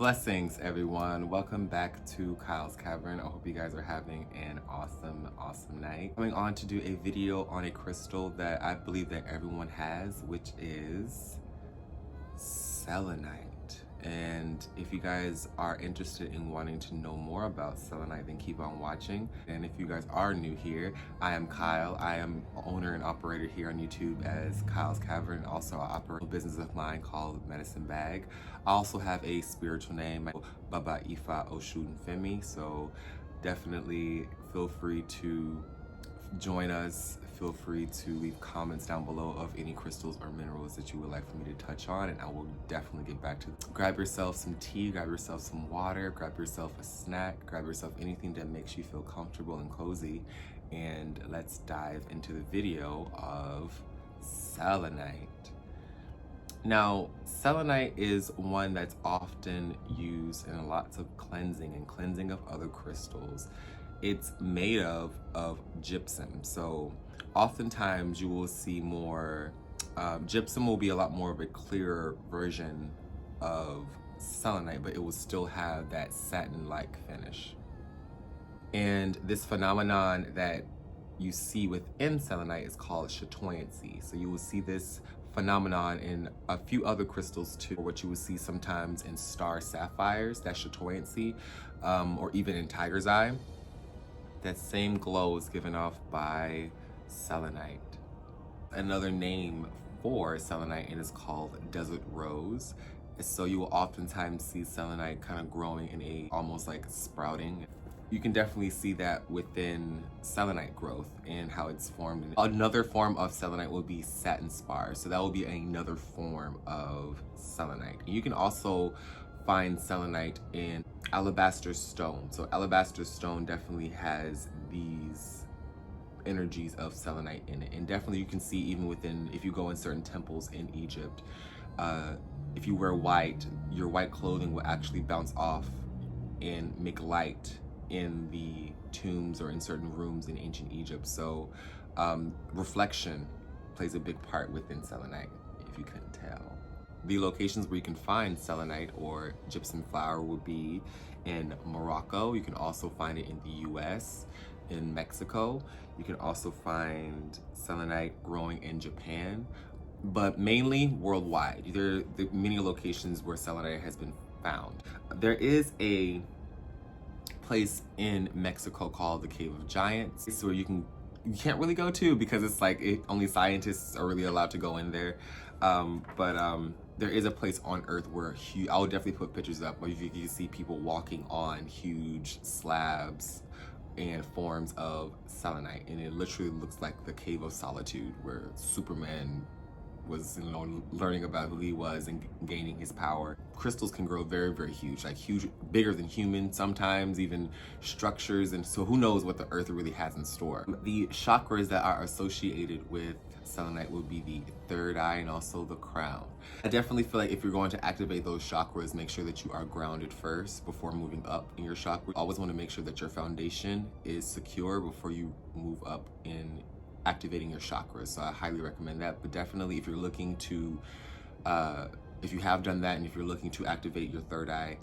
Blessings, everyone. Welcome back to Kyle's Cavern. I hope you guys are having an awesome night. Coming on to do a video on a crystal that I believe that everyone has, which is Selenite. And if you guys are interested in wanting to know more about Selenite, then keep on watching. And if you guys are new here, I am Kyle. I am owner and operator here on YouTube as Kyle's Cavern. Also, I operate a business of mine called Medicine Bag. I also have a spiritual name, Baba Ifa Oshun Femi. So definitely feel free to join us. Feel free to leave comments down below of any crystals or minerals that you would like for me to touch on, and I will definitely get back to them. Grab yourself some tea, grab yourself some water, grab yourself a snack, grab yourself anything that makes you feel comfortable and cozy, and let's dive into the video of selenite. Now, selenite is one that's often used in lots of cleansing and cleansing of other crystals. It's made of gypsum. So oftentimes you will see more, gypsum will be a lot more of a clearer version of selenite, but it will still have that satin-like finish. And this phenomenon that you see within selenite is called chatoyancy. So you will see this phenomenon in a few other crystals too, what you will see sometimes in star sapphires, that chatoyancy, or even in tiger's eye. That same glow is given off by selenite. Another name for selenite, and it's called desert rose. So you will oftentimes see selenite kind of growing in a almost like sprouting. You can definitely see that within selenite growth and how it's formed. Another form of selenite will be satin spar. So that will be another form of selenite. You can also find selenite in alabaster stone. So alabaster stone definitely has these energies of selenite in it. And definitely you can see even within, if you go in certain temples in Egypt, if you wear white, your white clothing will actually bounce off and make light in the tombs or in certain rooms in ancient Egypt. So reflection plays a big part within selenite, if you couldn't tell. The locations where you can find selenite or gypsum flower would be in Morocco. You can also find it in the US, in Mexico. You can also find selenite growing in Japan, but mainly worldwide. There are many locations where selenite has been found. There is a place in Mexico called the Cave of Giants. It's where you can't really go to because it's like only scientists are really allowed to go in there. There is a place on Earth where I will definitely put pictures up where you can see people walking on huge slabs and forms of selenite, and it literally looks like the Cave of Solitude, where Superman was, learning about who he was and gaining his power. Crystals can grow very huge, like huge, bigger than human, sometimes even structures, and so who knows what the earth really has in store. The chakras that are associated with selenite will be the third eye and also the crown. I definitely feel like if you're going to activate those chakras, make sure that you are grounded first before moving up in your chakra. Always want to make sure that your foundation is secure before you move up in activating your chakras. So I highly recommend that. But definitely if you're looking to, if you have done that and if you're looking to activate your third eye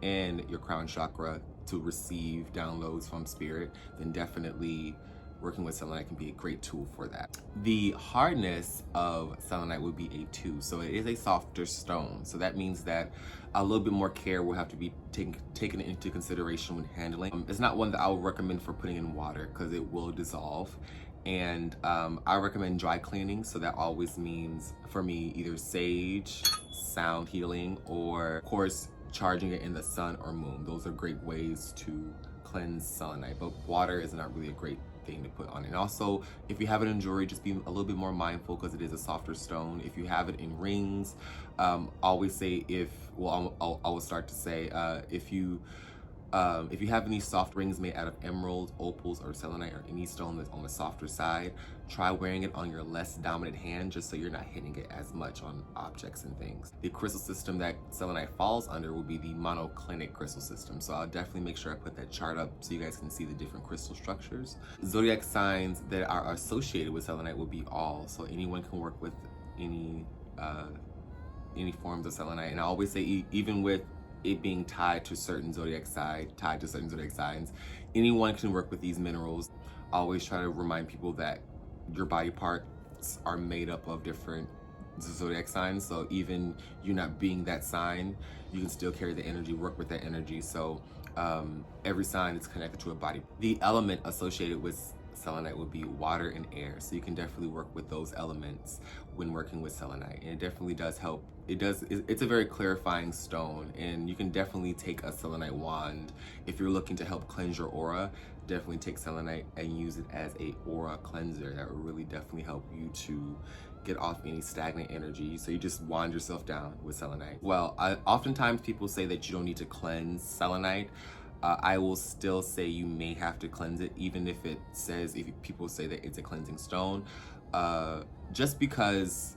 and your crown chakra to receive downloads from spirit, then definitely working with selenite can be a great tool for that. The hardness of selenite would be a 2. So it is a softer stone. So that means that a little bit more care will have to be taken into consideration when handling. It's not one that I would recommend for putting in water because it will dissolve. And I recommend dry cleaning. So that always means, for me, either sage, sound healing, or of course, charging it in the sun or moon. Those are great ways to cleanse selenite, but water is not really a great thing to put on it. And also, if you have it in jewelry, just be a little bit more mindful because it is a softer stone. If you have it in rings, always say I will start to say, if you have any soft rings made out of emeralds, opals, or selenite, or any stone that's on the softer side, try wearing it on your less dominant hand just so you're not hitting it as much on objects and things. The crystal system that selenite falls under will be the monoclinic crystal system. So I'll definitely make sure I put that chart up so you guys can see the different crystal structures. Zodiac signs that are associated with selenite will be all. So anyone can work with any forms of selenite. And I always say, even with it being tied to certain zodiac signs, anyone can work with these minerals. I always try to remind people that your body parts are made up of different zodiac signs. So even you not being that sign, you can still carry the energy, work with that energy. So every sign is connected to a body. The element associated with selenite would be water and air. So you can definitely work with those elements when working with selenite. And it definitely does help. It's a very clarifying stone, and you can definitely take a selenite wand. If you're looking to help cleanse your aura, definitely take selenite and use it as a aura cleanser. That will really definitely help you to get off any stagnant energy. So you just wand yourself down with selenite. Well, oftentimes people say that you don't need to cleanse selenite. I will still say you may have to cleanse it, even if people say that it's a cleansing stone, just because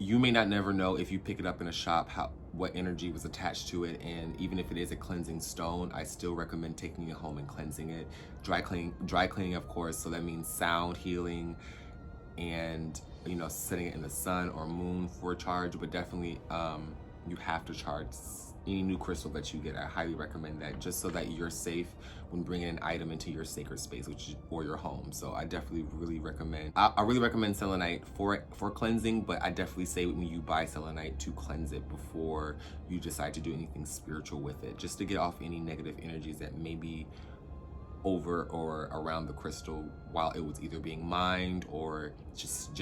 you may not never know if you pick it up in a shop what energy was attached to it. And even if it is a cleansing stone, I still recommend taking it home and cleansing it. Dry cleaning, of course. So that means sound healing, and setting it in the sun or moon for a charge. But definitely you have to charge any new crystal that you get. I highly recommend that, just so that you're safe when bringing an item into your sacred space, or your home. So I definitely really recommend selenite for cleansing, but I definitely say when you buy selenite to cleanse it before you decide to do anything spiritual with it, just to get off any negative energies that may be over or around the crystal while it was either being mined or just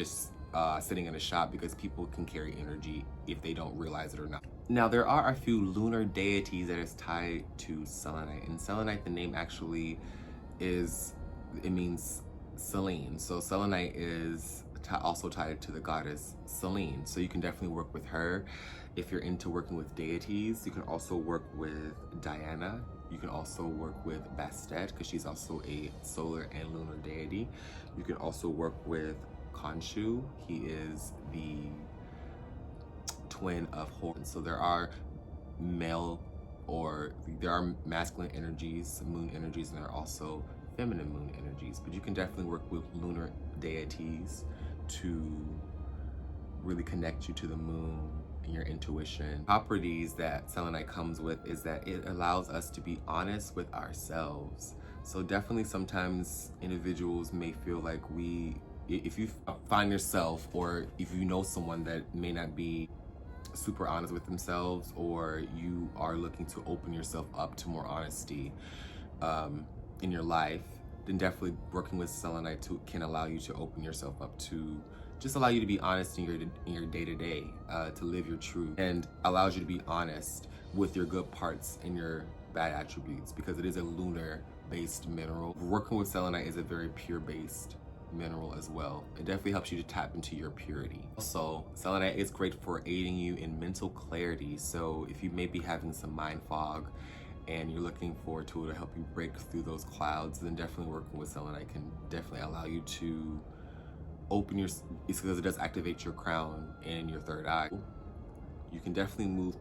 sitting in a shop, because people can carry energy if they don't realize it or not. Now, there are a few lunar deities that is tied to selenite. And selenite, the name actually means Selene. So selenite is also tied to the goddess Selene. So you can definitely work with her. If you're into working with deities, you can also work with Diana. You can also work with Bastet, because she's also a solar and lunar deity. You can also work with Khonshu. He is the twin of Horus. So there are masculine energies, moon energies, and there are also feminine moon energies. But you can definitely work with lunar deities to really connect you to the moon and your intuition. Properties that selenite comes with is that it allows us to be honest with ourselves. So definitely sometimes individuals may feel like if you find yourself, or if you know someone that may not be super honest with themselves, or you are looking to open yourself up to more honesty in your life, then definitely working with selenite can allow you to open yourself up to just allow you to be honest in your day-to-day, to live your truth, and allows you to be honest with your good parts and your bad attributes, because it is a lunar based mineral. Working with selenite is a very pure based mineral as well. It definitely helps you to tap into your purity. Also, selenite is great for aiding you in mental clarity. So if you may be having some mind fog and you're looking for a tool to help you break through those clouds, then definitely working with selenite can definitely allow you to it's because it does activate your crown and your third eye. You can definitely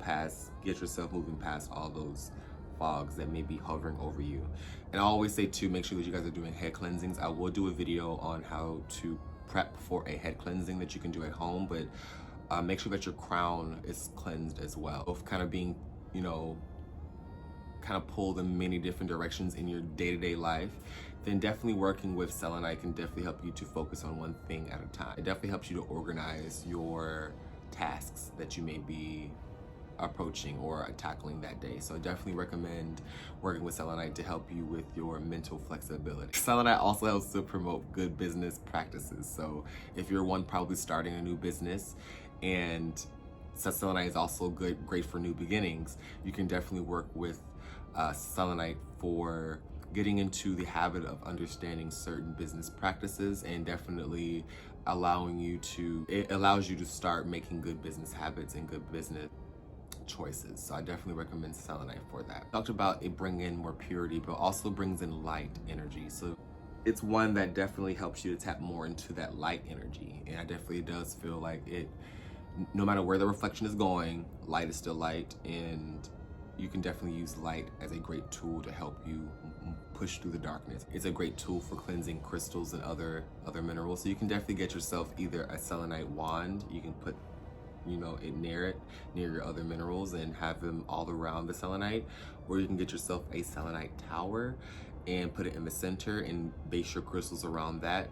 get yourself moving past all those fogs that may be hovering over you. And I always say to make sure that you guys are doing head cleansings. I will do a video on how to prep for a head cleansing that you can do at home, but make sure that your crown is cleansed as well. Both kind of being, kind of pulled in many different directions in your day-to-day life, then definitely working with selenite can definitely help you to focus on one thing at a time. It definitely helps you to organize your tasks that you may be approaching or tackling that day. So I definitely recommend working with selenite to help you with your mental flexibility. Selenite also helps to promote good business practices. So if you're one probably starting a new business, and selenite is also great for new beginnings, you can definitely work with selenite for getting into the habit of understanding certain business practices, and definitely it allows you to start making good business habits and good business choices. So I definitely recommend selenite for that. Talked about it bringing in more purity, but also brings in light energy. So it's one that definitely helps you to tap more into that light energy. And I definitely does feel like no matter where the reflection is going, light is still light, and you can definitely use light as a great tool to help you push through the darkness. It's a great tool for cleansing crystals and other minerals. So you can definitely get yourself either a selenite wand. You can put it near your other minerals, and have them all around the selenite. Or you can get yourself a selenite tower and put it in the center and base your crystals around that.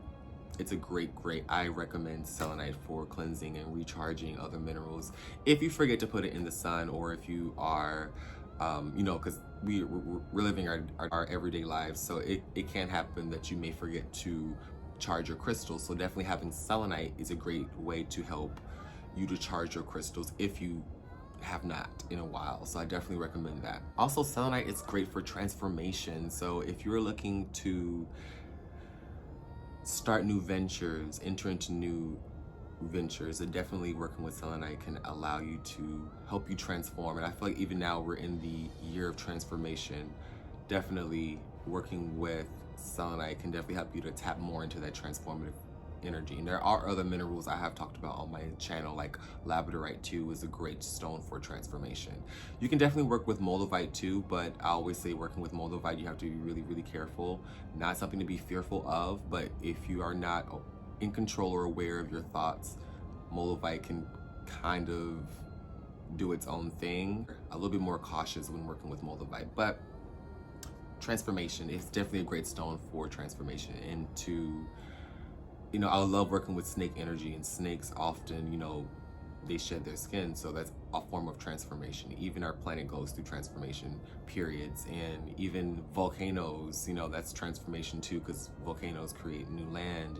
It's a great, I recommend selenite for cleansing and recharging other minerals. If you forget to put it in the sun, or if you are, because we're living our everyday lives, so it can happen that you may forget to charge your crystals. So definitely having selenite is a great way to help you to charge your crystals if you have not in a while. So I definitely recommend that. Also, selenite is great for transformation. So if you're looking to start new ventures, enter into new ventures, and definitely working with selenite can allow you to help you transform. And I feel like even now we're in the year of transformation. Definitely working with selenite can definitely help you to tap more into that transformative energy. And there are other minerals I have talked about on my channel, like labradorite too is a great stone for transformation. You can definitely work with moldavite too, but I always say working with moldavite, you have to be really, really careful. Not something to be fearful of, but if you are not in control or aware of your thoughts, moldavite can kind of do its own thing. A little bit more cautious when working with moldavite, but transformation is definitely a great stone for transformation into, I love working with snake energy, and snakes often, they shed their skin, so that's a form of transformation. Even our planet goes through transformation periods, and even volcanoes, that's transformation too, because volcanoes create new land,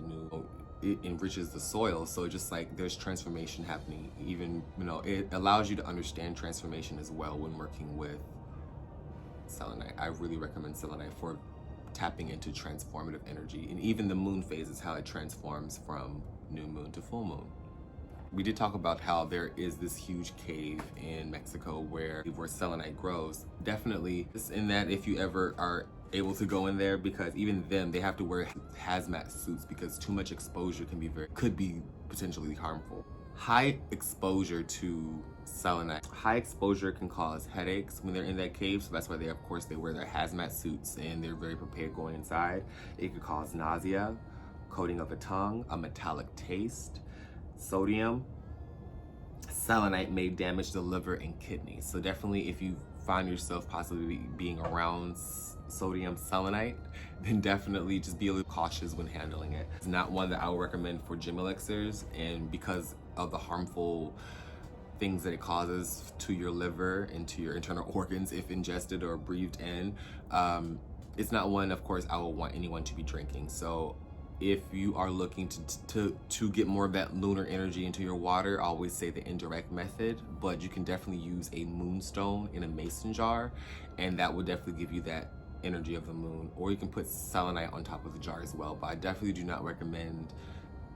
it enriches the soil. So just like there's transformation happening, even, it allows you to understand transformation as well when working with selenite. I really recommend selenite for tapping into transformative energy, and even the moon phases, how it transforms from new moon to full moon. We did talk about how there is this huge cave in Mexico where selenite grows. Definitely in that, if you ever are able to go in there, because even them, they have to wear hazmat suits because too much exposure could be potentially harmful. High exposure to selenite. High exposure can cause headaches when they're in that cave, so that's why they wear their hazmat suits and they're very prepared going inside. It could cause nausea, coating of the tongue, a metallic taste. Sodium. Selenite may damage the liver and kidneys. So definitely, if you find yourself possibly being around sodium selenite, then definitely just be a little cautious when handling it. It's not one that I would recommend for gym elixirs, and because of the harmful things that it causes to your liver and to your internal organs if ingested or breathed in, it's not one, of course, I would want anyone to be drinking. So if you are looking to get more of that lunar energy into your water, I always say the indirect method, but you can definitely use a moonstone in a mason jar, and that will definitely give you that energy of the moon. Or you can put selenite on top of the jar as well, but I definitely do not recommend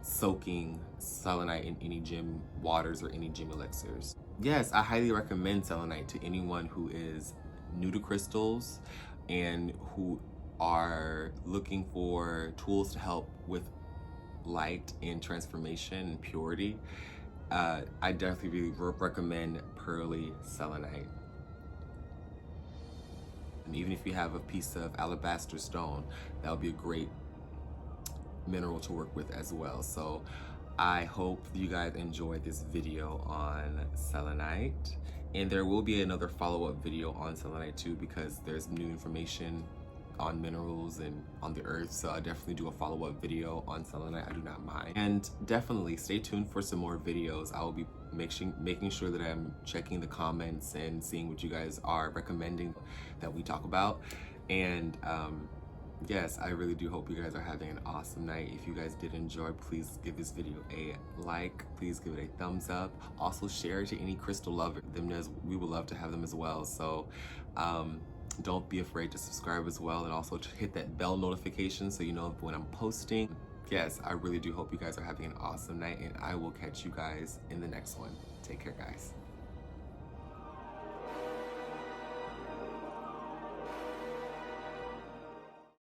soaking selenite in any gym waters or any gym elixirs. Yes, I highly recommend selenite to anyone who is new to crystals and who are looking for tools to help with light and transformation and purity. I definitely really recommend pearly selenite. And even if you have a piece of alabaster stone, that would be a great mineral to work with as well. So I hope you guys enjoyed this video on selenite, and there will be another follow-up video on selenite too, because there's new information on minerals and on the earth. So I definitely do a follow-up video on selenite. I do not mind. And definitely stay tuned for some more videos. I will be making sure that I'm checking the comments and seeing what you guys are recommending that we talk about. And yes, I really do hope you guys are having an awesome night. If you guys did enjoy, please give this video a like. Please give it a thumbs up. Also share it to any crystal lover. We would love to have them as well. So don't be afraid to subscribe as well, and also to hit that bell notification so you know when I'm posting. Yes, I really do hope you guys are having an awesome night, and I will catch you guys in the next one. Take care, guys.